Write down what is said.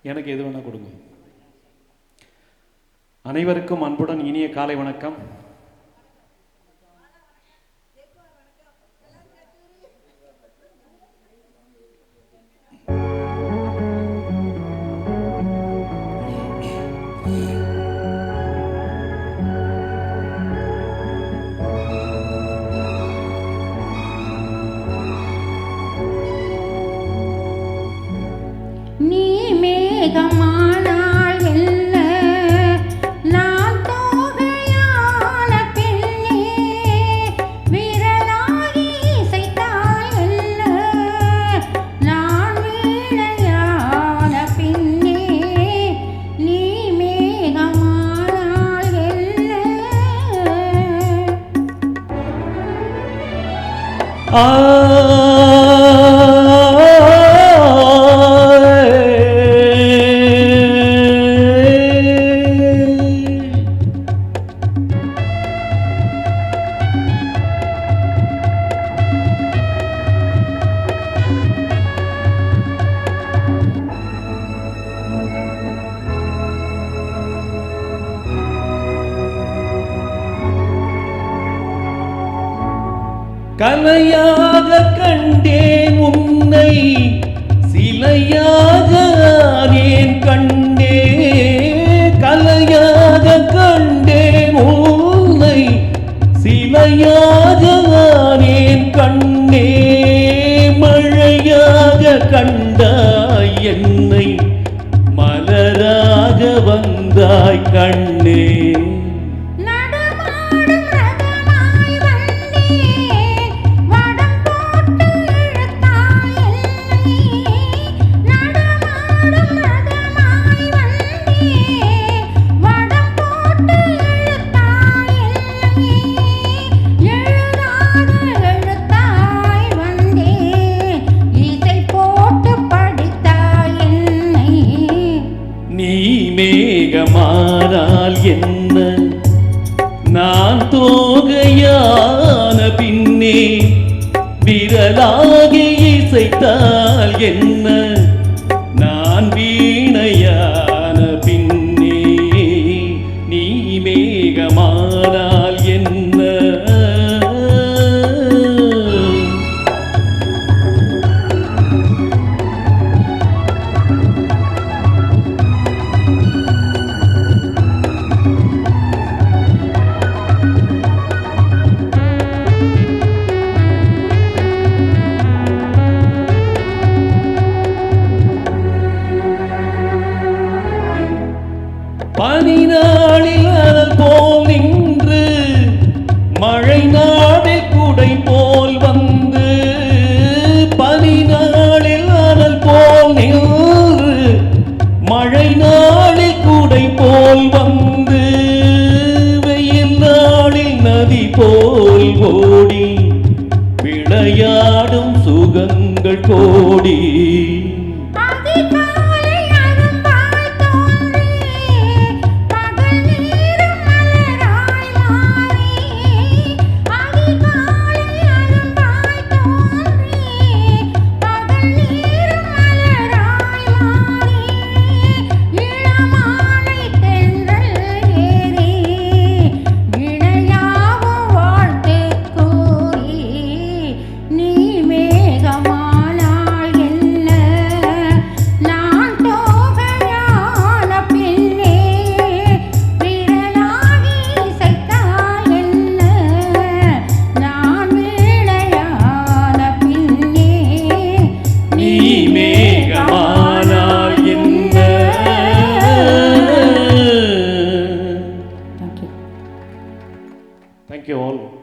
எனக்கு எது வேணால் கொடுங்க. அனைவருக்கும் அன்புடன் இனிய காலை வணக்கம். நீ மேகமானால் என்ன, நான் தோகையான பெண்ணே, விரலாகி இசைத்தால் என்ன, நான் வீணையான பெண்ணே, நீ மேகமானால் என்ன. கலையாக கண்டேன் உன்னை, சிலையாக ஆனேன் கண்டே. கலையாக கண்டேன் உன்னை, சிலையாக ஆனேன் கண்டே. மழையாக கண்டாய் என்னை, மலராக வந்தாய் கண்ணே. மேகமானால் என்ன, நான் தோகையான பின்னே, விரலாகி இசைத்தால் என்ன, நான் வீணையான பின்னே. நீ மேகமானால் என்ன. பனி நாளில் அனல் போல் நின்று, மழை நாளில் குடை போல் வந்து. பனி நாளில் அனல் போல் நின்று, மழை நாளில் குடை போல் வந்து. வெயில் நாளில் நதி போல் ஓடி, விளையாடும் சுகங்கள் கோடி. Thank you all.